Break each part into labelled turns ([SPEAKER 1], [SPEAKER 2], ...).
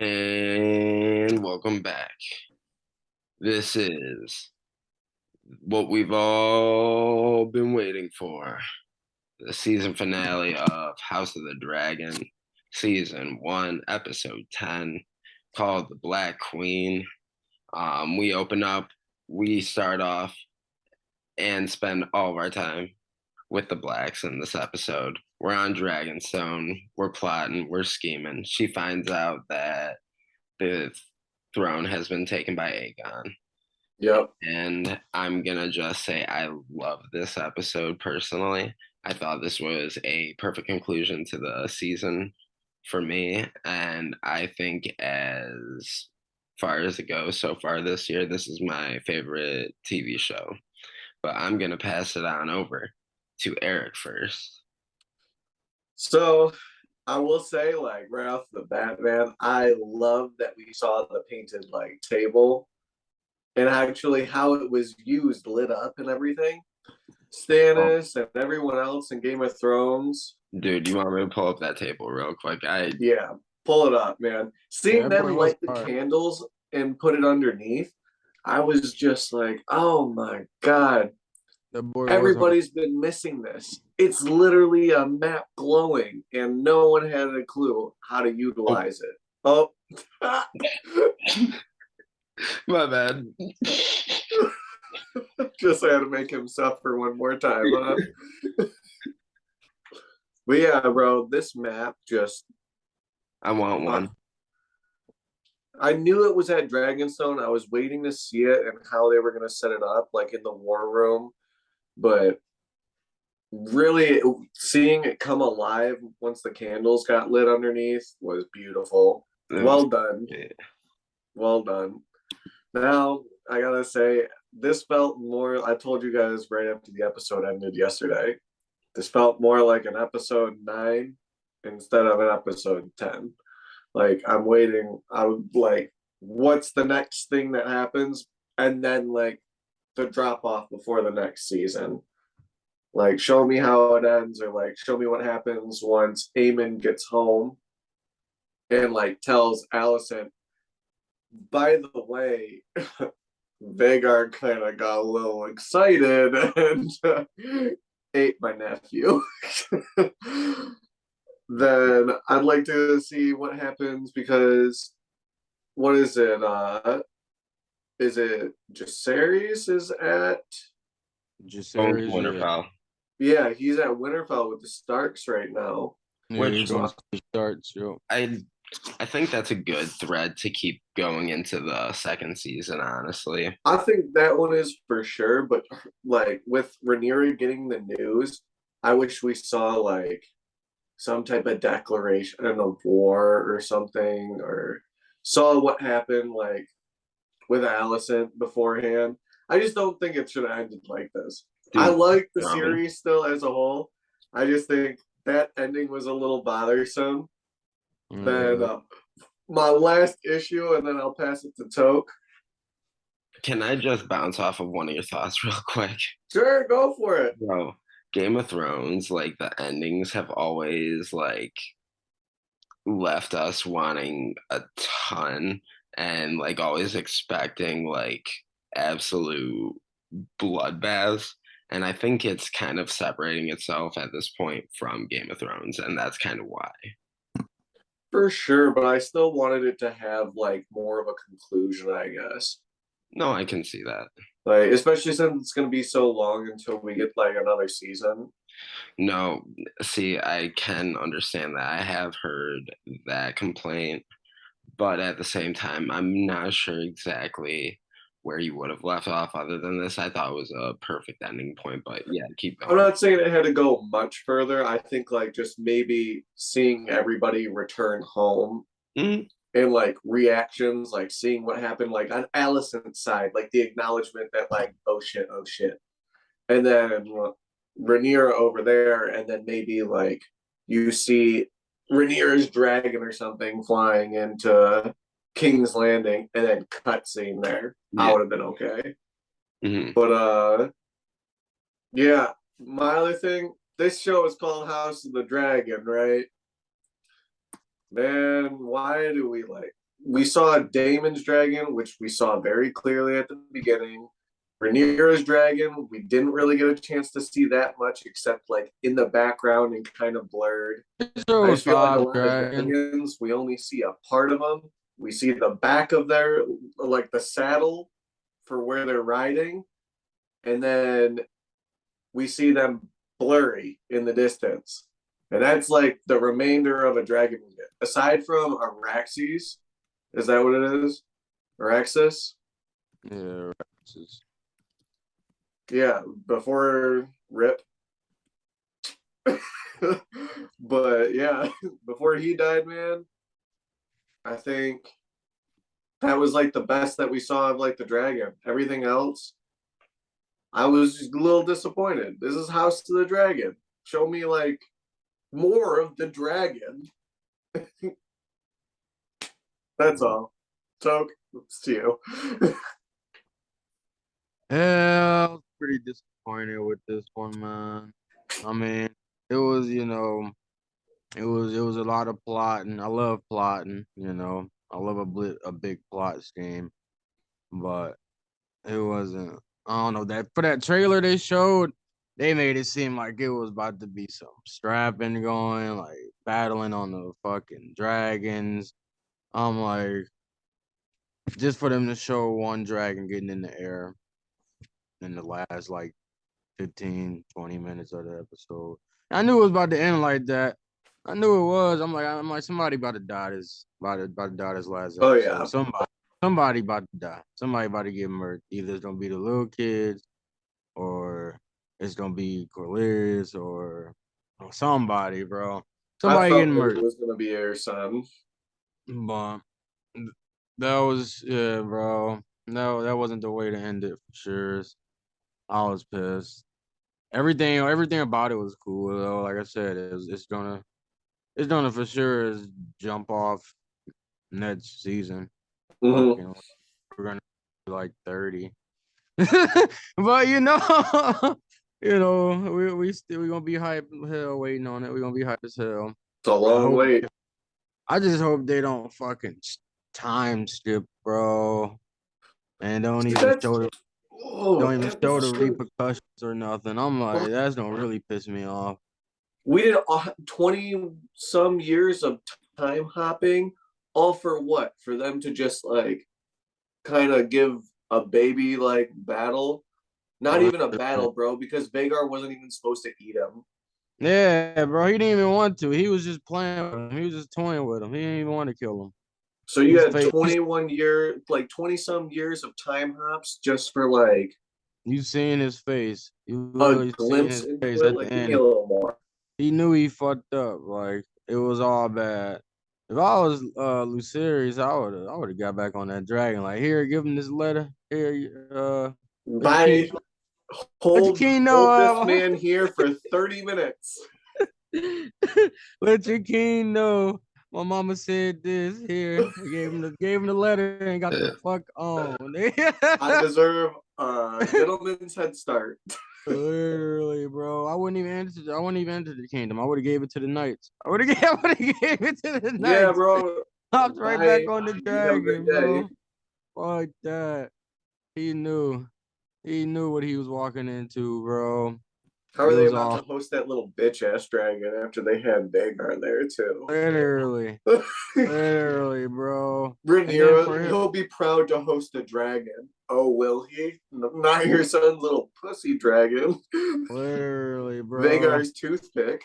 [SPEAKER 1] And welcome back. This is what we've all been waiting for, the season finale of House of the Dragon, season 1, episode 10, called The Black Queen. We open up, we start off and spend all of our time with the blacks in this episode. We're on Dragonstone, we're plotting, we're scheming. She finds out that the throne has been taken by Aegon.
[SPEAKER 2] Yep.
[SPEAKER 1] And I'm gonna just say I love this episode personally. I thought this was a perfect conclusion to the season for me. And I think as far as it goes so far this year, this is my favorite TV show. But I'm gonna pass it on over to Eric first.
[SPEAKER 2] So I will say, like, right off the bat, man, I love that we saw the painted like table and actually how it was used, lit up and everything. Stannis and everyone else in Game of Thrones.
[SPEAKER 1] Dude, you want me to pull up that table real quick?
[SPEAKER 2] Yeah, pull it up, man. Seeing them light the candles and put it underneath, I was just like, oh my God. Everybody's been missing this. It's literally a map glowing, and no one had a clue how to utilize it. Oh.
[SPEAKER 1] My bad.
[SPEAKER 2] Just had to make him suffer one more time, huh? But yeah, bro, this map just...
[SPEAKER 1] I want one.
[SPEAKER 2] I knew it was at Dragonstone. I was waiting to see it and how they were going to set it up, like in the war room. But really seeing it come alive once the candles got lit underneath was beautiful. Well done. Well done. Now, I gotta say, this felt more, I told you guys right after the episode ended yesterday, this felt more like an episode 9 instead of an episode 10. Like, I'm waiting, I would like, what's the next thing that happens? And then, like, the drop off before the next season. Like, show me how it ends, or like, show me what happens once Eamonn gets home and like tells Alicent, by the way, Vagar kind of got a little excited and ate my nephew. Then I'd like to see what happens because what is it? Is it Jacaerys is at
[SPEAKER 1] Winterfell?
[SPEAKER 2] Yeah, he's at Winterfell with the Starks right now.
[SPEAKER 3] Yeah, he's going to the Starks, yo.
[SPEAKER 1] I think that's a good thread to keep going into the second season, honestly.
[SPEAKER 2] I think that one is for sure, but like with Raniera getting the news, I wish we saw like some type of declaration of war or something, or saw what happened like with Alicent beforehand. I just don't think it should have ended like this. Dude, I like the series still as a whole. I just think that ending was a little bothersome. Then my last issue, and then I'll pass it to Toke.
[SPEAKER 1] Can I just bounce off of one of your thoughts real quick?
[SPEAKER 2] Sure, go for it.
[SPEAKER 1] Bro, Game of Thrones, like the endings have always like left us wanting a ton and like always expecting like absolute bloodbaths. And I think it's kind of separating itself at this point from Game of Thrones, and that's kind of why.
[SPEAKER 2] For sure, but I still wanted it to have like more of a conclusion, I guess.
[SPEAKER 1] No, I can see that.
[SPEAKER 2] Like, especially since it's going to be so long until we get like another season.
[SPEAKER 1] No, see, I can understand that. I have heard that complaint, but at the same time, I'm not sure exactly where you would have left off other than this. I thought it was a perfect ending point, but yeah, keep going.
[SPEAKER 2] I'm not saying it had to go much further. I think like just maybe seeing everybody return home and like reactions, like seeing what happened like on Alicent's side, like the acknowledgement that like, oh shit. And then Rhaenyra over there, and then maybe like you see Rhaenyra's dragon or something flying into King's Landing and then cutscene there. Yeah. I would have been okay. But yeah, my other thing, this show is called House of the Dragon, right? Man, why do we like we saw Damon's dragon, which we saw very clearly at the beginning. Raniera's dragon, we didn't really get a chance to see that much, except like in the background and kind of blurred.
[SPEAKER 3] There
[SPEAKER 2] I
[SPEAKER 3] was
[SPEAKER 2] just feel like a
[SPEAKER 3] 5
[SPEAKER 2] lot of
[SPEAKER 3] dragons.
[SPEAKER 2] dragons, we only see a part of them. We see the back of their, like the saddle for where they're riding, and then we see them blurry in the distance. And that's like the remainder of a dragon we get. Aside from Araxes, is that what it is? Araxis?
[SPEAKER 3] Yeah, Rexes.
[SPEAKER 2] Yeah, before Rip. But yeah, before he died, man, I think that was like the best that we saw of like the dragon. Everything else, I was a little disappointed. This is House of the Dragon. Show me like more of the dragon. That's all. Toke, it's to you.
[SPEAKER 3] Yeah, I was pretty disappointed with this one, man. I mean, it was, it was a lot of plotting. I love plotting, I love a big plot scheme, but it wasn't. I don't know that for that trailer they showed, they made it seem like it was about to be some strapping going, like battling on the fucking dragons. I'm like, just for them to show one dragon getting in the air in the last like 15, 20 minutes of the episode. I knew it was about to end like that. I knew it was. I'm like somebody about to die about to die this last
[SPEAKER 2] Oh
[SPEAKER 3] episode.
[SPEAKER 2] yeah.
[SPEAKER 3] Somebody about to die. Somebody about to get murdered. Either it's gonna be the little kids or it's gonna be Corliss or somebody, bro.
[SPEAKER 2] I
[SPEAKER 3] Somebody
[SPEAKER 2] felt
[SPEAKER 3] getting
[SPEAKER 2] it
[SPEAKER 3] murdered.
[SPEAKER 2] was gonna be your son.
[SPEAKER 3] But that was bro. No, that wasn't the way to end it for sure. I was pissed. Everything about it was cool though. Like I said, it's gonna for sure is jump off next season.
[SPEAKER 2] Mm-hmm.
[SPEAKER 3] Fucking, we're gonna be like 30. But we gonna be hype as hell waiting on it. We're gonna be hype as hell.
[SPEAKER 2] It's a
[SPEAKER 3] I
[SPEAKER 2] long
[SPEAKER 3] hope
[SPEAKER 2] wait.
[SPEAKER 3] I just hope they don't fucking time skip, bro. And don't even
[SPEAKER 2] That's
[SPEAKER 3] don't even show the
[SPEAKER 2] so,
[SPEAKER 3] repercussions or nothing. I'm like, that's gonna really piss me off.
[SPEAKER 2] we did 20 some years of time hopping, all for what? For them to just like kind of give a baby like battle. Not even a battle, bro, because Vagar wasn't even supposed to eat him.
[SPEAKER 3] Yeah, bro. He didn't even want to. He was just playing with him. He was just toying with him. He didn't even want to kill him.
[SPEAKER 2] So you
[SPEAKER 3] His
[SPEAKER 2] had
[SPEAKER 3] face.
[SPEAKER 2] 21 year, like 20 some years of time hops just for like
[SPEAKER 3] You seen his face. You
[SPEAKER 2] a
[SPEAKER 3] literally seen
[SPEAKER 2] glimpse
[SPEAKER 3] his
[SPEAKER 2] into
[SPEAKER 3] face
[SPEAKER 2] it.
[SPEAKER 3] at the
[SPEAKER 2] Like, give me
[SPEAKER 3] end.
[SPEAKER 2] a little more.
[SPEAKER 3] He knew he fucked up. Like it was all bad. If I was Luceris, I would have got back on that dragon. Like, here, give him this letter. Here, let your king
[SPEAKER 2] Bye. Hold
[SPEAKER 3] know.
[SPEAKER 2] this man here for 30 minutes.
[SPEAKER 3] Let your king know. My mama said this here. I gave him the letter and got the fuck on.
[SPEAKER 2] I deserve a gentleman's head start.
[SPEAKER 3] Literally, bro. I wouldn't even enter the kingdom. I would have gave it to the knights. I would have gave it to the knights.
[SPEAKER 2] Yeah, bro.
[SPEAKER 3] Hopped right back on the
[SPEAKER 2] Have a
[SPEAKER 3] dragon,
[SPEAKER 2] good
[SPEAKER 3] bro.
[SPEAKER 2] day.
[SPEAKER 3] Fuck that. He knew. He knew what he was walking into, bro.
[SPEAKER 2] How
[SPEAKER 3] It
[SPEAKER 2] are they
[SPEAKER 3] was
[SPEAKER 2] about
[SPEAKER 3] all
[SPEAKER 2] to host that little bitch ass dragon after they had Vagar there too?
[SPEAKER 3] literally, literally, bro. And then
[SPEAKER 2] Raniera,
[SPEAKER 3] for him,
[SPEAKER 2] he'll be proud to host a dragon. Oh, will he? Not your son's little pussy dragon.
[SPEAKER 3] literally, bro.
[SPEAKER 2] Vagar's toothpick.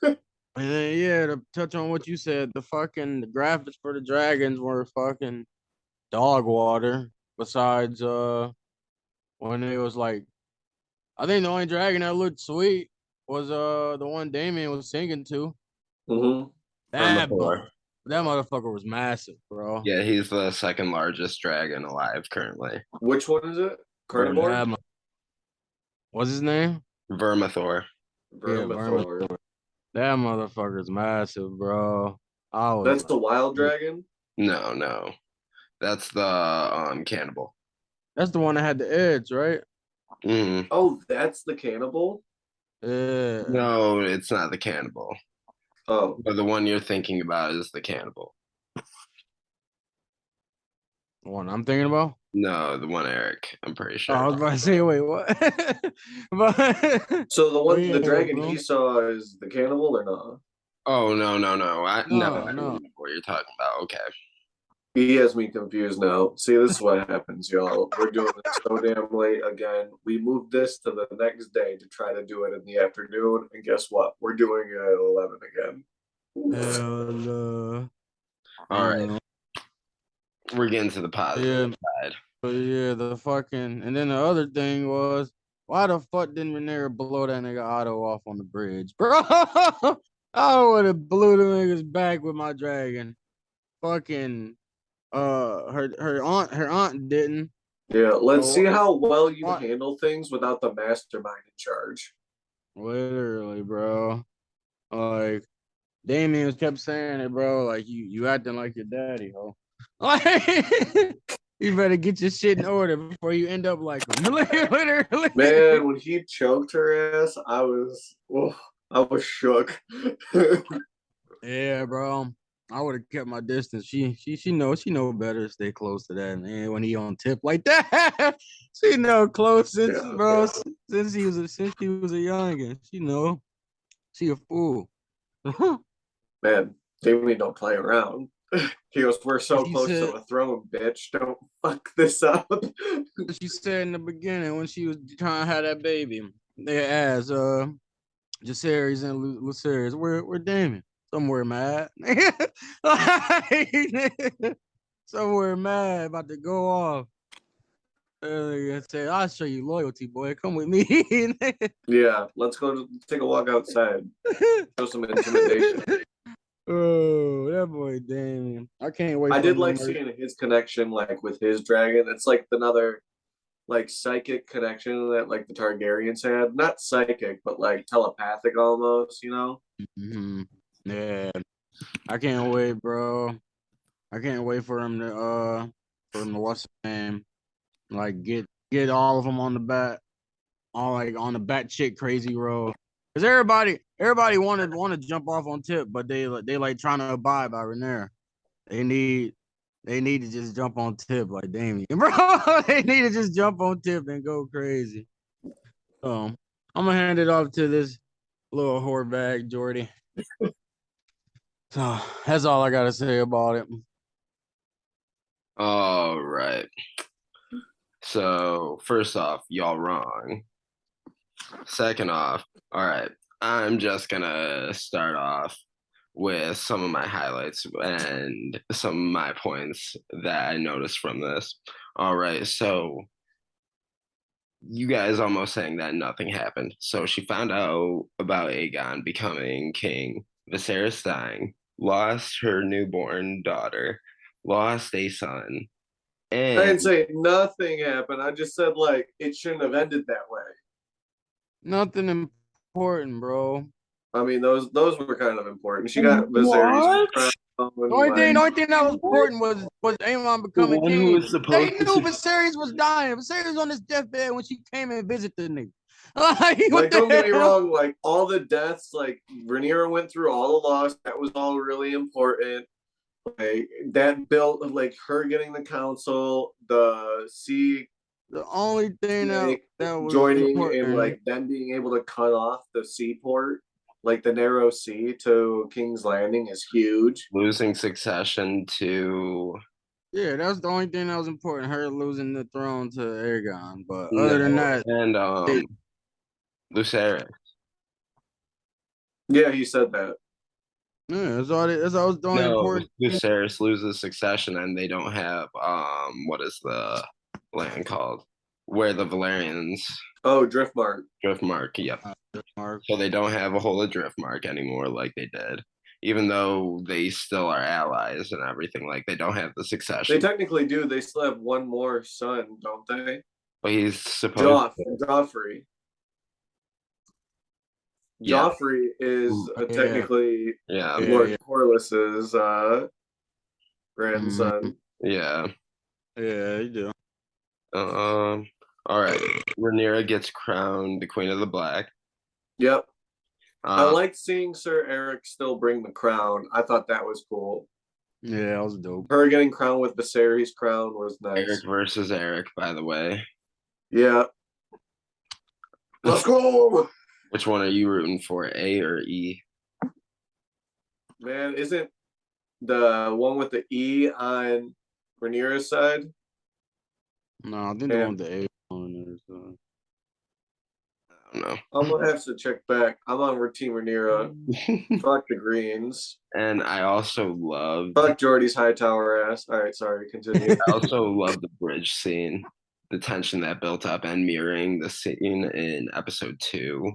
[SPEAKER 3] And then yeah, to touch on what you said, the graphics for the dragons were fucking dog water. Besides, when it was like, I think the only dragon that looked sweet was the one Damien was singing to.
[SPEAKER 2] Mm-hmm.
[SPEAKER 3] That motherfucker was massive, bro.
[SPEAKER 1] Yeah, he's the second largest dragon alive currently.
[SPEAKER 2] Which one is it? Carnivore?
[SPEAKER 3] What's his name?
[SPEAKER 1] Vermithor.
[SPEAKER 3] Yeah,
[SPEAKER 2] Vermithor.
[SPEAKER 3] That motherfucker's massive, bro.
[SPEAKER 2] That's the wild dragon?
[SPEAKER 1] No. That's the cannibal.
[SPEAKER 3] That's the one that had the edge, right?
[SPEAKER 1] Mm-hmm.
[SPEAKER 2] Oh, that's the cannibal?
[SPEAKER 3] Yeah.
[SPEAKER 1] No, it's not the cannibal.
[SPEAKER 2] Oh.
[SPEAKER 1] But the one you're thinking about is the cannibal.
[SPEAKER 3] The one I'm thinking about?
[SPEAKER 1] No, the one Eric. I'm pretty
[SPEAKER 3] Oh,
[SPEAKER 1] sure.
[SPEAKER 3] I was about to say, wait, what? But
[SPEAKER 2] So the one, the
[SPEAKER 3] yeah,
[SPEAKER 2] dragon
[SPEAKER 3] bro.
[SPEAKER 2] he saw is the cannibal or not?
[SPEAKER 1] Oh no. No, I don't
[SPEAKER 3] No.
[SPEAKER 1] know what you're talking about. Okay.
[SPEAKER 2] He has me confused now. See, this is what happens, y'all. We're doing it so damn late again. We moved this to the next day to try to do it in the afternoon, and guess what? We're doing it at 11 again.
[SPEAKER 3] Hell no.
[SPEAKER 1] All
[SPEAKER 3] You
[SPEAKER 1] right.
[SPEAKER 3] know.
[SPEAKER 1] We're getting to the positive
[SPEAKER 3] Yeah,
[SPEAKER 1] side.
[SPEAKER 3] but yeah, the fucking and then the other thing was why the fuck didn't Raniera blow that nigga Otto off on the bridge, bro? I would have blew the nigga's back with my dragon. Fucking her aunt didn't.
[SPEAKER 2] Yeah, let's see
[SPEAKER 3] Oh,
[SPEAKER 2] how well you
[SPEAKER 3] what?
[SPEAKER 2] handle things without the mastermind in charge.
[SPEAKER 3] Literally, bro. Like Damien kept saying it, bro. Like you acting like your daddy, ho. Like you better get your shit in order before you end up like him. Literally.
[SPEAKER 2] Man, when he choked her ass, I was shook.
[SPEAKER 3] Yeah, bro. I would have kept my distance. She know better to stay close to that man when he on tip like that. She know close since
[SPEAKER 2] Yeah,
[SPEAKER 3] bro since he was a youngin. She know she a fool.
[SPEAKER 2] man, Jamie don't play around. He goes, "We're so
[SPEAKER 3] she
[SPEAKER 2] close to
[SPEAKER 3] said
[SPEAKER 2] the throne, bitch. Don't fuck this up."
[SPEAKER 3] she said in the beginning when she was trying to have that baby. They asked Luceris and Luceris, where Damon? Somewhere mad. Somewhere mad about to go off. I said, I'll show you loyalty, boy. Come with me.
[SPEAKER 2] Yeah, let's go take a walk outside. Show some intimidation.
[SPEAKER 3] Oh, that boy Damien. I can't wait
[SPEAKER 2] I
[SPEAKER 3] for
[SPEAKER 2] did
[SPEAKER 3] him to
[SPEAKER 2] like
[SPEAKER 3] merge.
[SPEAKER 2] seeing his connection, like with his dragon. It's like another like psychic connection that like the Targaryens had. Not psychic, but like telepathic almost. You know?
[SPEAKER 3] Mm-hmm. Yeah. I can't wait, bro. I can't wait for him to what's his name? Like get all of them on the bat, all like on the bat chick crazy road. Cause everybody want to jump off on tip, but they like trying to abide by Raniera. They need they need to just jump on tip like Damien, bro. They need to just jump on tip and go crazy. I'm gonna hand it off to this little whore bag, Jordy. So that's all I gotta say about it.
[SPEAKER 1] All right. So first off, y'all wrong. Second off, all right. I'm just gonna start off with some of my highlights and some of my points that I noticed from this. All right, so you guys almost saying that nothing happened. So she found out about Aegon becoming king, Viserys dying, lost her newborn daughter, lost a son,
[SPEAKER 2] I
[SPEAKER 1] and
[SPEAKER 2] didn't say nothing happened. I just said like it shouldn't have ended that way.
[SPEAKER 3] Nothing important, bro.
[SPEAKER 2] I mean, those were kind of important. She got Viserys'
[SPEAKER 1] what?
[SPEAKER 2] crown.
[SPEAKER 3] The
[SPEAKER 2] Like,
[SPEAKER 3] only thing that was important was Aemon
[SPEAKER 1] The
[SPEAKER 3] becoming
[SPEAKER 1] one who
[SPEAKER 3] king.
[SPEAKER 1] was
[SPEAKER 3] They
[SPEAKER 1] supposed to
[SPEAKER 3] knew Viserys was dying. Viserys was on his deathbed when she came and visited the nigga. What
[SPEAKER 2] like, don't get
[SPEAKER 3] the
[SPEAKER 2] me
[SPEAKER 3] hell?
[SPEAKER 2] wrong. Like all the deaths, like Rhaenyra went through all the loss. That was all really important. Like that built like her getting the council, the sea
[SPEAKER 3] The only thing that was
[SPEAKER 2] joining, and
[SPEAKER 3] important.
[SPEAKER 2] like them being able to cut off the seaport, like the narrow sea to King's Landing, is huge.
[SPEAKER 1] losing succession to
[SPEAKER 3] Yeah, that's the only thing that was important. Her losing the throne to Aegon. But other than
[SPEAKER 1] no
[SPEAKER 3] that,
[SPEAKER 1] and
[SPEAKER 3] it,
[SPEAKER 1] Luceris.
[SPEAKER 2] Yeah, he said that.
[SPEAKER 3] yeah, that's all the only
[SPEAKER 1] No,
[SPEAKER 3] important thing.
[SPEAKER 1] Luceris loses succession and they don't have what is the land called? Where the Valerians
[SPEAKER 2] Oh, Driftmark.
[SPEAKER 1] Driftmark, yep.
[SPEAKER 3] Mark.
[SPEAKER 1] So they don't have a whole of Driftmark anymore like they did. Even though they still are allies and everything, like they don't have the
[SPEAKER 2] They
[SPEAKER 1] succession.
[SPEAKER 2] technically do. They still have one more son, don't they?
[SPEAKER 1] But he's supposed to,
[SPEAKER 2] Joffrey.
[SPEAKER 1] yeah,
[SPEAKER 2] Joffrey is
[SPEAKER 3] Yeah,
[SPEAKER 2] technically
[SPEAKER 1] yeah,
[SPEAKER 2] Lord
[SPEAKER 3] yeah.
[SPEAKER 2] Corliss's
[SPEAKER 3] Mhm.
[SPEAKER 2] grandson.
[SPEAKER 1] yeah.
[SPEAKER 3] Yeah, you do.
[SPEAKER 1] All right. Rhaenyra gets crowned the Queen of the Black.
[SPEAKER 2] Yep. I
[SPEAKER 1] Uh,
[SPEAKER 2] liked seeing Sir Eric still bring the crown. I thought that was cool.
[SPEAKER 3] Yeah, that was dope.
[SPEAKER 2] Her getting crowned with Viserys' crown was
[SPEAKER 1] Eric
[SPEAKER 2] nice.
[SPEAKER 1] versus Eric, by the way.
[SPEAKER 2] Yeah. Let's go.
[SPEAKER 1] Which one are you rooting for, A or E?
[SPEAKER 2] Man, isn't the one with the E on Raniera's side?
[SPEAKER 3] No, I think the one with the A on there. So.
[SPEAKER 1] I don't know.
[SPEAKER 2] I'm gonna have to check back. I'm on Team Raniera. Fuck the Greens.
[SPEAKER 1] And I also love
[SPEAKER 2] Fuck Jordy's Hightower ass. All right, sorry. Continue.
[SPEAKER 1] I also love the bridge scene, the tension that built up, and mirroring the scene in episode 2,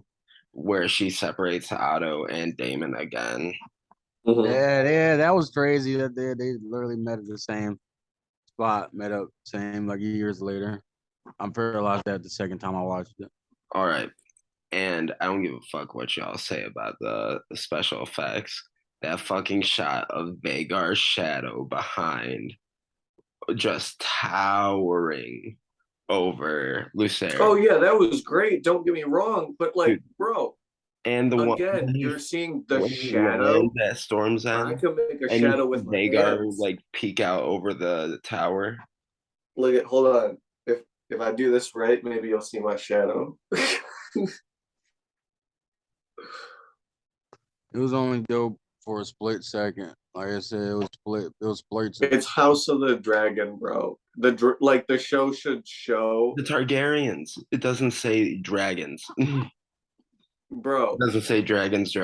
[SPEAKER 1] where she separates Otto and Damon again.
[SPEAKER 2] Mhm.
[SPEAKER 3] Yeah, that was crazy that they literally met at the same spot, met up same like years later. I'm paralyzed that the second time I watched it.
[SPEAKER 1] All right. And I don't give a fuck what y'all say about the special effects. That fucking shot of Vagar's shadow behind, just towering over Luceris.
[SPEAKER 2] Oh yeah, that was great. Don't get me wrong, but like,
[SPEAKER 1] Dude.
[SPEAKER 2] bro,
[SPEAKER 1] And the one
[SPEAKER 2] again,
[SPEAKER 1] when
[SPEAKER 2] you're seeing the
[SPEAKER 1] when he
[SPEAKER 2] shadow.
[SPEAKER 1] lands at Storm's
[SPEAKER 2] I
[SPEAKER 1] End,
[SPEAKER 2] can make a
[SPEAKER 1] and you
[SPEAKER 2] shadow
[SPEAKER 1] see
[SPEAKER 2] with my
[SPEAKER 1] Vagar
[SPEAKER 2] hands.
[SPEAKER 1] like peek out over the tower.
[SPEAKER 2] Look at, hold on. If I do this right, maybe you'll see my shadow.
[SPEAKER 3] It was only dope for a split second. Like I said, it was split. It was split.
[SPEAKER 2] It's House of the Dragon, bro. The show should show,
[SPEAKER 1] The Targaryens. It doesn't say dragons. It
[SPEAKER 2] bro.
[SPEAKER 1] doesn't say dragons.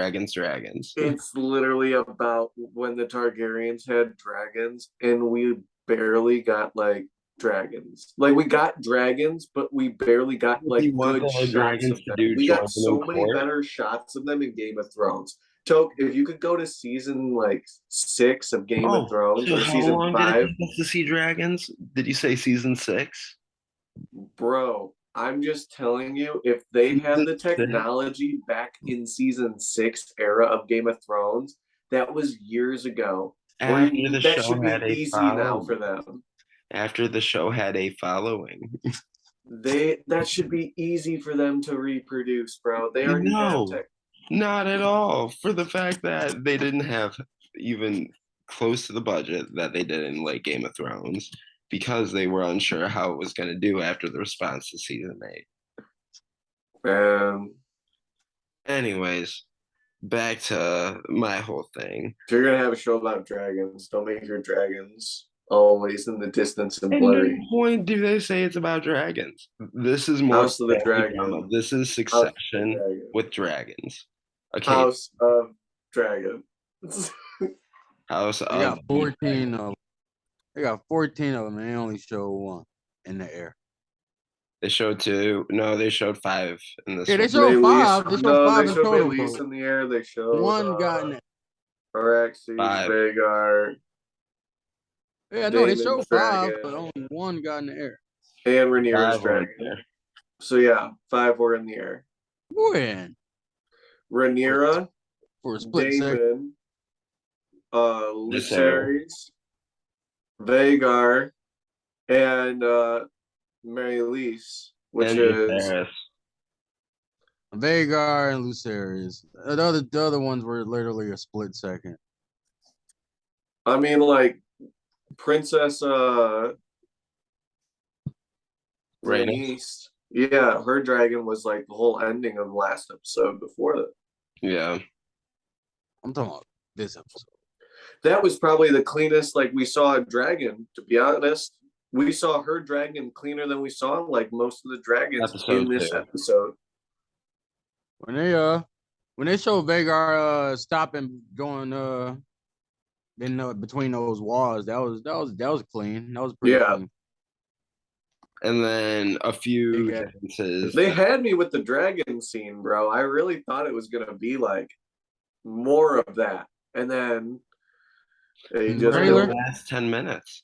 [SPEAKER 2] It's literally about when the Targaryens had dragons, and we barely got like dragons. Like we got dragons, but we barely got
[SPEAKER 1] What do you
[SPEAKER 2] like
[SPEAKER 1] want
[SPEAKER 2] good
[SPEAKER 1] the
[SPEAKER 2] shots
[SPEAKER 1] dragons
[SPEAKER 2] of
[SPEAKER 1] to
[SPEAKER 2] them.
[SPEAKER 1] do?
[SPEAKER 2] We
[SPEAKER 1] Join
[SPEAKER 2] got
[SPEAKER 1] them in
[SPEAKER 2] so many
[SPEAKER 1] court?
[SPEAKER 2] better shots of them in Game of Thrones. Toke, if you could go to season like 6 of Game of Thrones
[SPEAKER 1] So
[SPEAKER 2] or
[SPEAKER 1] how
[SPEAKER 2] season
[SPEAKER 1] long did it
[SPEAKER 2] 5,
[SPEAKER 1] take us to see dragons? Did you say season 6?
[SPEAKER 2] bro, I'm just telling you, if they had the
[SPEAKER 1] Season 6?
[SPEAKER 2] technology back in season 6 era of Game of Thrones, that was years ago.
[SPEAKER 1] After the
[SPEAKER 2] That
[SPEAKER 1] show
[SPEAKER 2] should
[SPEAKER 1] had
[SPEAKER 2] be
[SPEAKER 1] a
[SPEAKER 2] easy now for
[SPEAKER 1] following.
[SPEAKER 2] them.
[SPEAKER 1] After the show had a following.
[SPEAKER 2] That should be easy for them to reproduce, bro. They already have
[SPEAKER 1] No,
[SPEAKER 2] tech.
[SPEAKER 1] not at all. For the fact that they didn't have even close to the budget that they did in late Game of Thrones, because they were unsure how it was going to do after the response to season 8.
[SPEAKER 2] Um,
[SPEAKER 1] Anyways, back to my whole thing.
[SPEAKER 2] if you're gonna have a show about dragons, don't make your dragons always in the distance and
[SPEAKER 1] At no
[SPEAKER 2] blurry.
[SPEAKER 1] point do they say it's about dragons. This is more
[SPEAKER 2] House of the
[SPEAKER 1] family
[SPEAKER 2] Dragon.
[SPEAKER 1] drama. This is
[SPEAKER 2] House of the
[SPEAKER 1] Succession
[SPEAKER 2] Dragon.
[SPEAKER 1] with dragons. Okay,
[SPEAKER 2] House of Dragon.
[SPEAKER 1] House
[SPEAKER 3] They
[SPEAKER 1] of
[SPEAKER 3] got 14 of. They got 14 of them, and they only show one in the air.
[SPEAKER 1] They showed 2. No, they showed 5 in this
[SPEAKER 3] Yeah, they
[SPEAKER 1] one.
[SPEAKER 3] showed 5. They showed 5
[SPEAKER 2] they
[SPEAKER 3] in
[SPEAKER 2] showed
[SPEAKER 3] total.
[SPEAKER 2] Meleese in the air. They showed
[SPEAKER 3] One got in the.
[SPEAKER 2] Araxes,
[SPEAKER 1] 5.
[SPEAKER 2] Vagar,
[SPEAKER 3] Yeah, no, they
[SPEAKER 2] Daemon's
[SPEAKER 3] showed 5,
[SPEAKER 2] dragon,
[SPEAKER 3] but only one got in the air.
[SPEAKER 2] and Rhaenyra's
[SPEAKER 1] 5 were in
[SPEAKER 2] dragon.
[SPEAKER 1] there.
[SPEAKER 2] So yeah, 5 were in the air.
[SPEAKER 3] When?
[SPEAKER 2] Rhaenyra,
[SPEAKER 3] For a split second.
[SPEAKER 2] Daemon, Luceris, Vagar, and Meleese, which
[SPEAKER 1] And
[SPEAKER 2] is
[SPEAKER 1] Luceris.
[SPEAKER 3] Vagar and Luceris. The other ones were literally a split second.
[SPEAKER 2] I mean like Princess Rhaenys. Yeah, her dragon was like the whole ending of the last episode before that.
[SPEAKER 1] Yeah.
[SPEAKER 3] I'm talking about this episode.
[SPEAKER 2] That was probably the cleanest, like we saw a dragon, to be honest. We saw her dragon cleaner than we saw like most of the dragons
[SPEAKER 1] Episode
[SPEAKER 2] in this
[SPEAKER 1] 2.
[SPEAKER 2] episode.
[SPEAKER 3] When they show Vagar stopping going in between those walls, that was clean. That was pretty clean.
[SPEAKER 1] And then a few differences.
[SPEAKER 2] They had me with the dragon scene, bro. I really thought it was gonna be like more of that. And then he just
[SPEAKER 3] trailer?
[SPEAKER 1] The last 10 minutes.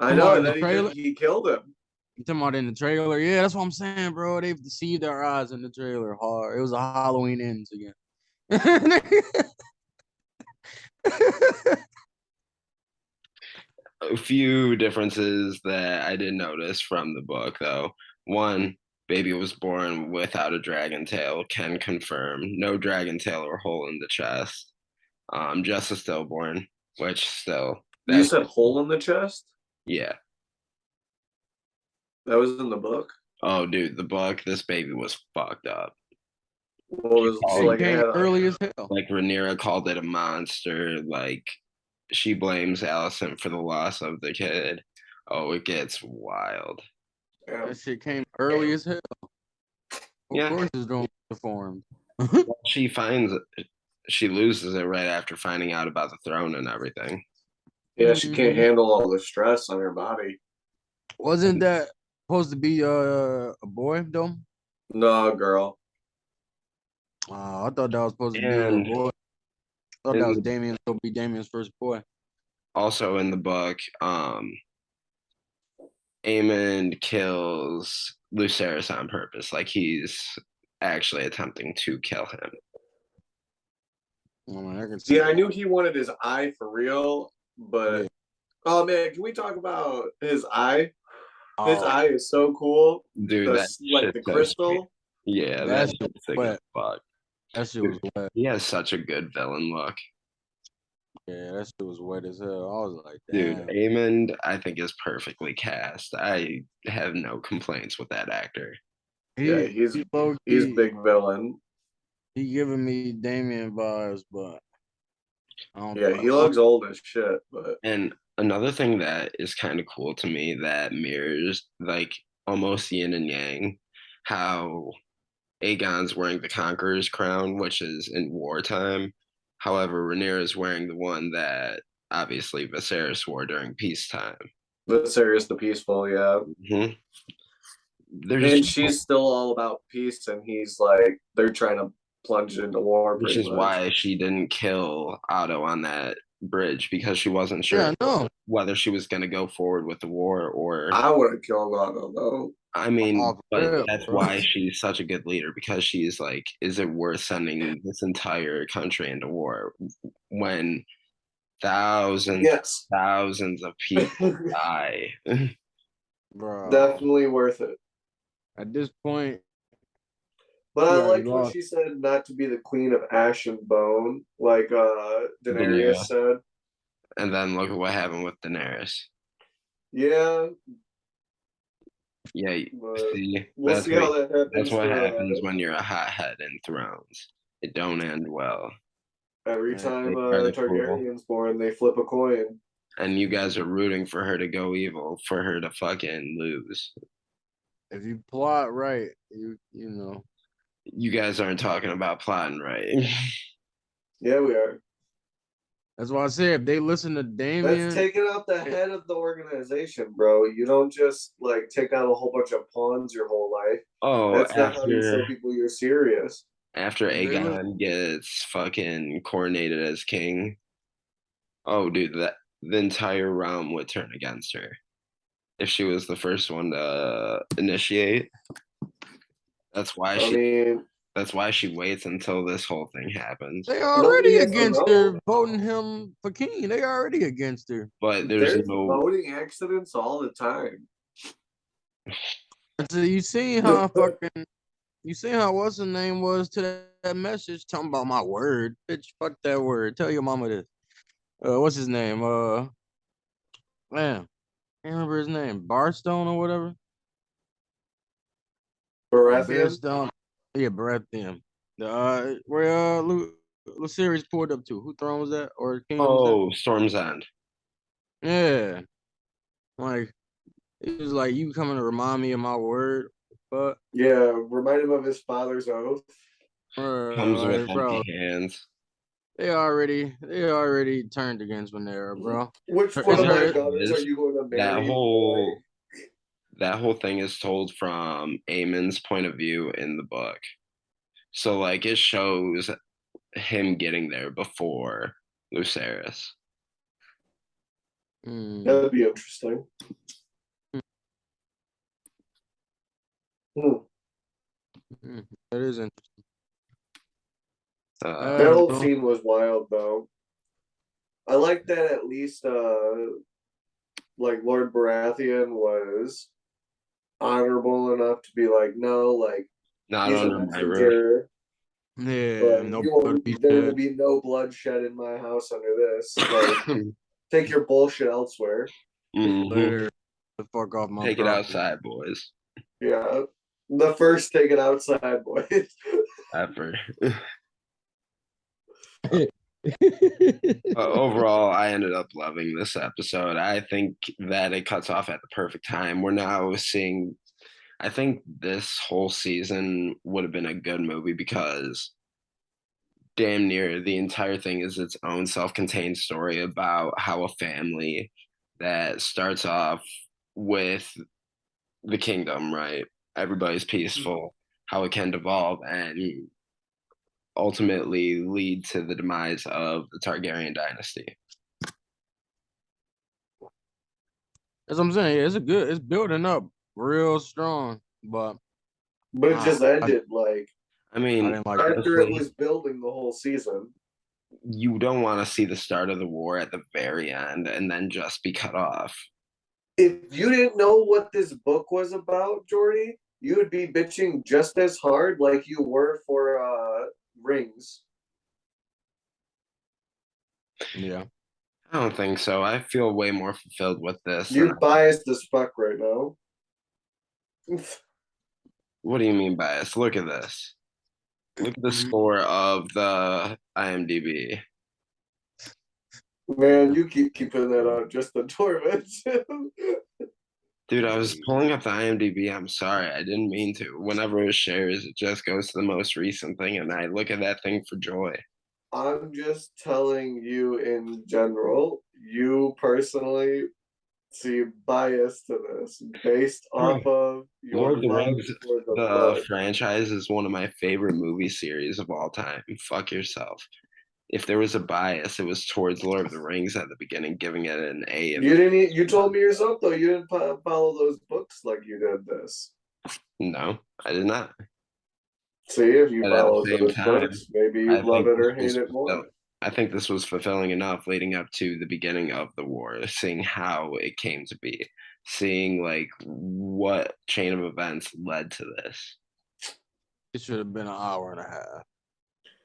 [SPEAKER 2] I know, and then he killed him.
[SPEAKER 3] You talking about in the trailer? Yeah, that's what I'm saying, bro. They've deceived our eyes in the trailer hard. It was a Halloween ends again.
[SPEAKER 1] A few differences that I did notice from the book, though. One, baby was born without a dragon tail. Can confirm. No dragon tail or hole in the chest. Just a stillborn, which still
[SPEAKER 2] You said hole in the chest?
[SPEAKER 1] Yeah.
[SPEAKER 2] That was in the book?
[SPEAKER 1] Oh, dude, the book, this baby was fucked up.
[SPEAKER 2] What was
[SPEAKER 1] Oh,
[SPEAKER 2] so
[SPEAKER 3] It
[SPEAKER 2] like it
[SPEAKER 3] came
[SPEAKER 2] had
[SPEAKER 3] early as hell.
[SPEAKER 1] Like Raniera called it a monster. Like she blames Allison for the loss of the kid. Oh, it gets wild.
[SPEAKER 3] That shit came early as hell. Of
[SPEAKER 1] Yeah.
[SPEAKER 3] course it's gonna be deformed.
[SPEAKER 1] Well, she loses it right after finding out about the throne and everything.
[SPEAKER 2] Yeah, she can't handle all the stress on her body.
[SPEAKER 3] Wasn't that supposed to be a boy though?
[SPEAKER 2] No, girl.
[SPEAKER 3] I thought that was supposed to be a
[SPEAKER 1] And
[SPEAKER 3] boy. I thought that was
[SPEAKER 1] in
[SPEAKER 3] Damien. Gonna be Damien's first boy.
[SPEAKER 1] also in the book, Eamonn kills Luceris on purpose. Like he's actually attempting to kill him.
[SPEAKER 3] I mean, I can see.
[SPEAKER 2] Yeah, I knew he wanted his eye for real, but
[SPEAKER 3] Yeah.
[SPEAKER 2] oh man, can we talk about his eye? His
[SPEAKER 3] Oh,
[SPEAKER 2] eye is so cool.
[SPEAKER 1] Dude, that
[SPEAKER 2] Like
[SPEAKER 1] shit's
[SPEAKER 2] the
[SPEAKER 1] so
[SPEAKER 2] crystal.
[SPEAKER 1] sweet. Yeah,
[SPEAKER 3] that
[SPEAKER 1] that's
[SPEAKER 3] shit was
[SPEAKER 1] sick as
[SPEAKER 3] wet.
[SPEAKER 1] fuck.
[SPEAKER 3] That shit was wet.
[SPEAKER 1] He has such a good villain look.
[SPEAKER 3] Yeah, that shit was wet as hell. I was like,
[SPEAKER 1] Dude,
[SPEAKER 3] damn.
[SPEAKER 1] Eamon, I think is perfectly cast. I have no complaints with that actor.
[SPEAKER 2] Yeah, he's
[SPEAKER 3] low-key,
[SPEAKER 2] big villain.
[SPEAKER 3] he giving me Damien vibes, but I don't.
[SPEAKER 2] Yeah, he looks old as shit, but
[SPEAKER 1] And another thing that is kind of cool to me that mirrors like almost yin and yang, how Aegon's wearing the Conqueror's crown, which is in wartime. However, Rhaenyra is wearing the one that obviously Viserys wore during peacetime.
[SPEAKER 2] Luceris the Peaceful, yeah.
[SPEAKER 1] Mm-hmm.
[SPEAKER 2] And she's still all about peace, and he's like, they're trying to plunge into war,
[SPEAKER 1] which
[SPEAKER 2] pretty
[SPEAKER 1] is
[SPEAKER 2] much.
[SPEAKER 1] why she didn't kill Otto on that bridge because she wasn't sure
[SPEAKER 3] Yeah, no.
[SPEAKER 1] whether she was going to go forward with the war or.
[SPEAKER 2] I would have killed Otto though.
[SPEAKER 1] I mean,
[SPEAKER 3] Oh,
[SPEAKER 1] but
[SPEAKER 3] real,
[SPEAKER 1] that's
[SPEAKER 3] bro.
[SPEAKER 1] why she's such a good leader because she's like, is it worth sending this entire country into war when thousands of people die?
[SPEAKER 3] Bro.
[SPEAKER 2] Definitely worth it.
[SPEAKER 3] At this point,
[SPEAKER 2] But I
[SPEAKER 3] already
[SPEAKER 2] liked what
[SPEAKER 3] lost.
[SPEAKER 2] she said, not to be the queen of ash and bone, like Daenerys
[SPEAKER 1] Yeah.
[SPEAKER 2] said.
[SPEAKER 1] And then look at what happened with Daenerys.
[SPEAKER 2] Yeah.
[SPEAKER 1] Yeah, see,
[SPEAKER 2] we'll see how that happens.
[SPEAKER 1] That's what happens when you're a hothead in Thrones. It don't end well.
[SPEAKER 2] Every time
[SPEAKER 1] They
[SPEAKER 2] Targaryen's born, they flip a coin.
[SPEAKER 1] And you guys are rooting for her to go evil, for her to fucking lose.
[SPEAKER 3] If you plot right, you know.
[SPEAKER 1] You guys aren't talking about plotting right.
[SPEAKER 2] Yeah, we are.
[SPEAKER 3] That's why I said if they listen to Damien.
[SPEAKER 2] That's taking out the head of the organization, bro. You don't just like take out a whole bunch of pawns your whole life.
[SPEAKER 1] Oh,
[SPEAKER 2] that's not how you show people you're serious.
[SPEAKER 1] After Aegon gets fucking coronated as king, oh, dude, the entire realm would turn against her if she was the first one to initiate. That's why she waits until this whole thing happens.
[SPEAKER 3] They already against her, voting him for king. They already against her.
[SPEAKER 1] But there's no
[SPEAKER 2] voting accidents all the time.
[SPEAKER 3] So you see how fucking, you see how what's the name was to that message talking about my word, bitch. Fuck that word. Tell your mama this. What's his name? Man, can't remember his name. Barstone or whatever.
[SPEAKER 2] Baratheon.
[SPEAKER 3] Yeah, Baratheon. Where Luceris poured up to. Who throne was that? Or kingdom was
[SPEAKER 1] that? Storm's End.
[SPEAKER 3] Yeah. Like, it was like, you coming to remind me of my word. But
[SPEAKER 2] yeah, remind him of his father's oath.
[SPEAKER 1] Comes with empty hands.
[SPEAKER 3] They already turned against Raniera, bro.
[SPEAKER 2] Which one of my daughters are you going to marry?
[SPEAKER 1] That whole thing is told from Aemon's point of view in the book. So like it shows him getting there before Luceris.
[SPEAKER 2] That'd be interesting.
[SPEAKER 3] That is interesting.
[SPEAKER 2] That whole scene was wild, though. I like that at least, like Lord Baratheon was honorable enough to be like, no, like
[SPEAKER 1] not under my roof.
[SPEAKER 3] Yeah,
[SPEAKER 2] there will be no bloodshed in my house under this. Like, Take your bullshit elsewhere.
[SPEAKER 1] Mhm.
[SPEAKER 3] Later, the fuck off my
[SPEAKER 1] Take it
[SPEAKER 3] property.
[SPEAKER 1] outside, boys.
[SPEAKER 2] Yeah. The first take it outside, boys.
[SPEAKER 1] Ever. Overall, I ended up loving this episode. I think that it cuts off at the perfect time. We're now seeing, I think this whole season would have been a good movie because damn near the entire thing is its own self-contained story about how a family that starts off with the kingdom, right? Everybody's peaceful, how it can devolve and ultimately lead to the demise of the Targaryen dynasty.
[SPEAKER 3] That's what I'm saying. Yeah, it's building up real strong, but
[SPEAKER 2] But it just ended like
[SPEAKER 1] I
[SPEAKER 3] I
[SPEAKER 1] mean,
[SPEAKER 3] didn't like it.
[SPEAKER 2] after it was building the whole season.
[SPEAKER 1] you don't want to see the start of the war at the very end and then just be cut off.
[SPEAKER 2] If you didn't know what this book was about, Jordy, you would be bitching just as hard like you were for Rings.
[SPEAKER 3] Yeah.
[SPEAKER 1] I don't think so. I feel way more fulfilled with this.
[SPEAKER 2] You're biased as fuck right now.
[SPEAKER 1] What do you mean bias? Look at this. Look at the score of the IMDb.
[SPEAKER 2] Man, you keep keeping that out just to torment him.
[SPEAKER 1] Dude, I was pulling up the IMDb. I'm sorry. I didn't mean to. Whenever it shares, it just goes to the most recent thing, and I look at that thing for joy.
[SPEAKER 2] I'm just telling you in general, you personally see bias to this based off of your
[SPEAKER 1] Lord of the
[SPEAKER 2] love
[SPEAKER 1] Rings,
[SPEAKER 2] for the
[SPEAKER 1] the
[SPEAKER 2] book.
[SPEAKER 1] franchise, is one of my favorite movie series of all time. Fuck yourself. If there was a bias, it was towards Lord of the Rings at the beginning, giving it an A.
[SPEAKER 2] You didn't. You told me yourself though. You didn't follow those books like you did this.
[SPEAKER 1] No, I did not.
[SPEAKER 2] See, if you
[SPEAKER 1] But at the
[SPEAKER 2] followed
[SPEAKER 1] same
[SPEAKER 2] those
[SPEAKER 1] time,
[SPEAKER 2] books, maybe
[SPEAKER 1] I
[SPEAKER 2] you'd love
[SPEAKER 1] think
[SPEAKER 2] it
[SPEAKER 1] this
[SPEAKER 2] or hate
[SPEAKER 1] was
[SPEAKER 2] it more.
[SPEAKER 1] I think this was fulfilling enough leading up to the beginning of the war, seeing how it came to be, seeing like what chain of events led to this.
[SPEAKER 3] It should have been an hour and a half.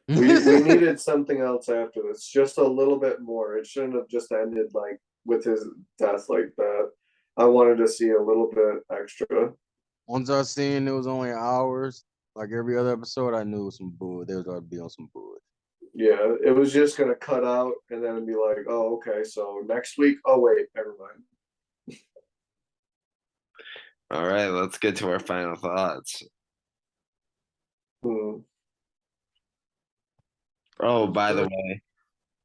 [SPEAKER 2] We needed something else after this, just a little bit more. It shouldn't have just ended like with his death like that. I wanted to see a little bit extra.
[SPEAKER 3] Once I seen it was only hours, like every other episode, I knew some bull. They was going to be on some bull.
[SPEAKER 2] Yeah, it was just gonna cut out and then be like, oh, okay, so next week. Oh wait, never mind.
[SPEAKER 1] All right, let's get to our final thoughts.
[SPEAKER 2] Hmm.
[SPEAKER 1] Oh, by the way,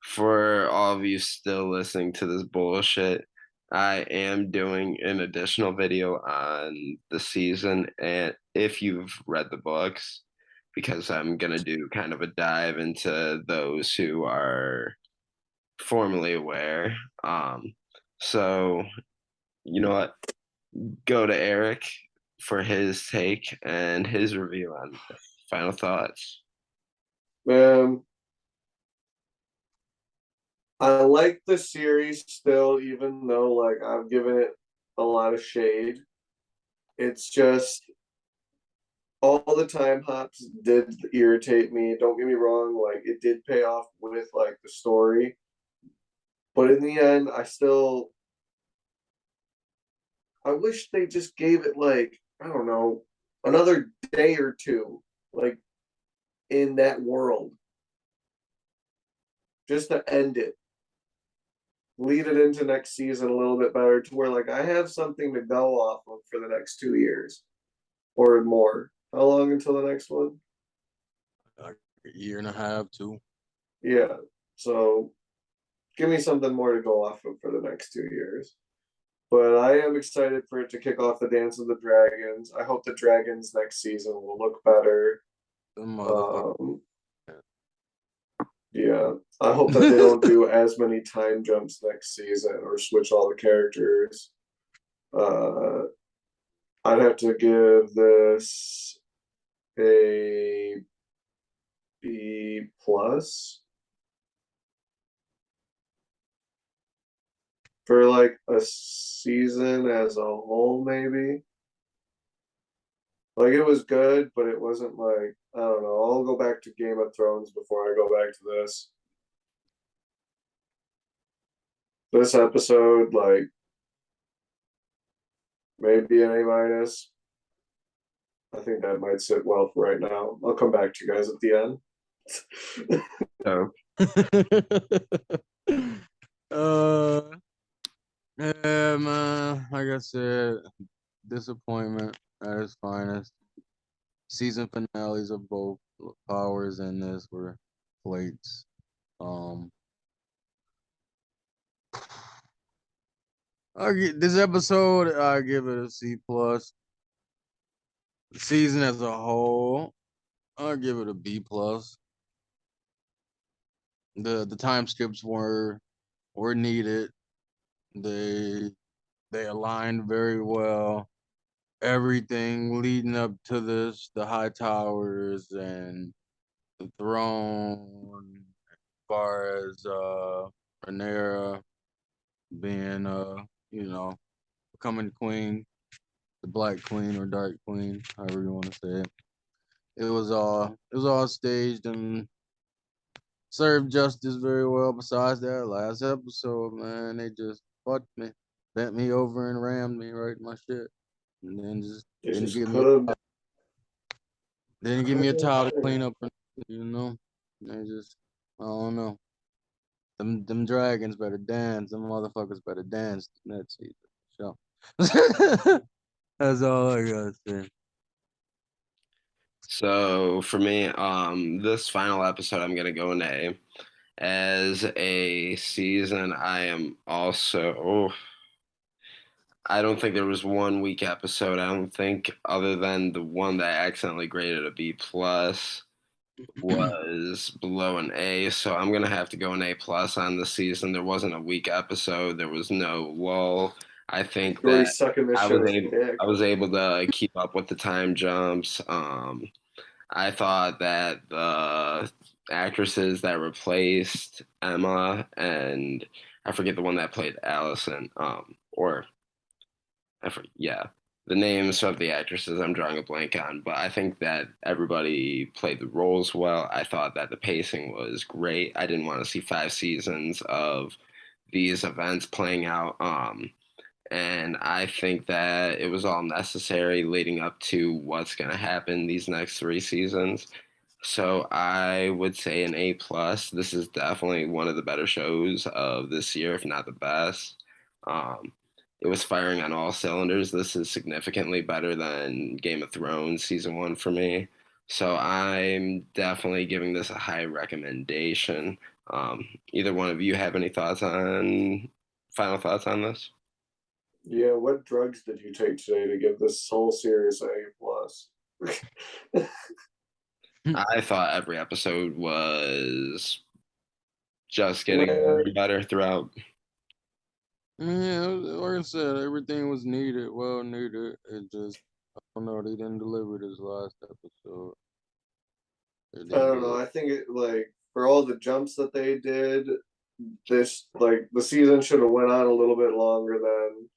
[SPEAKER 1] for all of you still listening to this bullshit, I am doing an additional video on the season, and if you've read the books, because I'm gonna do kind of a dive into those who are formerly aware. So you know what? Go to Eric for his take and his review on this. Final thoughts.
[SPEAKER 2] Man, I like the series still, even though like I've given it a lot of shade. It's just all the time hops did irritate me. Don't get me wrong, like it did pay off with like the story. But in the end, I wish they just gave it like, I don't know, another day or two, like in that world. Just to end it. Lead it into next season a little bit better to where like I have something to go off of for the next 2 years or more. How long until the next one?
[SPEAKER 3] Like a year and a half, too.
[SPEAKER 2] Yeah. So give me something more to go off of for the next 2 years. But I am excited for it to kick off the Dance of the Dragons. I hope the Dragons next season will look better. Yeah. I hope that they don't do as many time jumps next season or switch all the characters. I'd have to give this a B plus for like a season as a whole, maybe. Like it was good, but it wasn't like I don't know. I'll go back to Game of Thrones before I go back to this. this episode, like maybe an A minus. I think that might sit well for right now. I'll come back to you guys at the end.
[SPEAKER 1] So,
[SPEAKER 3] uh, yeah, man. Like I said, disappointment at its finest. Season finales of both Powers and this were plates. Um, this episode. I give it a C plus. The season as a whole, I give it a B plus. The time skips were needed. They they aligned very well. Everything leading up to this, the high towers and the throne, as far as Raniera being you know, becoming queen, the black queen or dark queen, however you want to say it. It was all staged and served justice very well. Besides that, last episode, man, they just fucked me, bent me over and rammed me right in my shit, and then just
[SPEAKER 2] You
[SPEAKER 3] didn't
[SPEAKER 2] just
[SPEAKER 3] give me didn't give me a towel to clean up. You know, they just I don't know. Them dragons better dance. Them motherfuckers better dance that season. So that's all I gotta say.
[SPEAKER 1] so for me, this final episode, I'm gonna go in A. As a season, I am also. Oh, I don't think there was one weak episode. I don't think, other than the one that I accidentally graded a B plus, was below an A. So I'm gonna have to go an A plus on the season. There wasn't a weak episode. There was no lull. I think
[SPEAKER 2] You're already
[SPEAKER 1] that
[SPEAKER 2] sucking this
[SPEAKER 1] I
[SPEAKER 2] shit
[SPEAKER 1] was
[SPEAKER 2] as
[SPEAKER 1] able
[SPEAKER 2] dick.
[SPEAKER 1] I was able to keep up with the time jumps. I thought that the actresses that replaced Emma and I forget the one that played Allison, or yeah, the names of the actresses I'm drawing a blank on, but I think that everybody played the roles well. I thought that the pacing was great. I didn't want to see 5 seasons of these events playing out. And I think that it was all necessary leading up to what's going to happen these next 3 seasons. So I would say an A plus. This is definitely one of the better shows of this year, if not the best. Um, it was firing on all cylinders. This is significantly better than Game of Thrones season 1 for me. So I'm definitely giving this a high recommendation. Either one of you have any final thoughts on this?
[SPEAKER 2] Yeah, what drugs did you take today to give this whole series A plus?
[SPEAKER 1] I thought every episode was just getting better
[SPEAKER 2] Man,
[SPEAKER 1] and better throughout.
[SPEAKER 3] Yeah, like I said, everything was needed, well needed. It just, I don't know, they didn't deliver this last episode. They
[SPEAKER 2] I
[SPEAKER 3] didn't
[SPEAKER 2] don't know.
[SPEAKER 3] deliver.
[SPEAKER 2] I think it like for all the jumps that they did, this like the season should have went on a little bit longer then,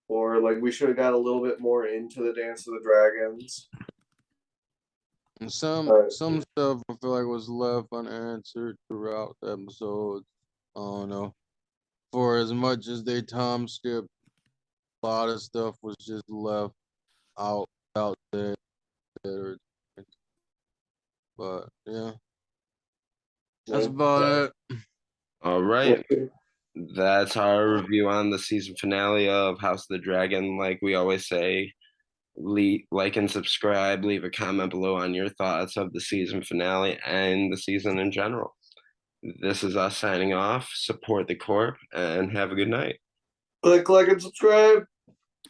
[SPEAKER 2] or like we should have got a little bit more into the Dance of the Dragons.
[SPEAKER 3] And some
[SPEAKER 2] Uh,
[SPEAKER 3] some stuff I feel like was left unanswered throughout the episodes. I don't know. For as much as they time skipped, a lot of stuff was just left out there. But yeah, that's
[SPEAKER 2] yeah.
[SPEAKER 3] about it.
[SPEAKER 1] All right. That's our review on the season finale of House of the Dragon. Like we always say, like and subscribe. Leave a comment below on your thoughts of the season finale and the season in general. This is us signing off. Support the corp and have a good night.
[SPEAKER 2] Click like and subscribe.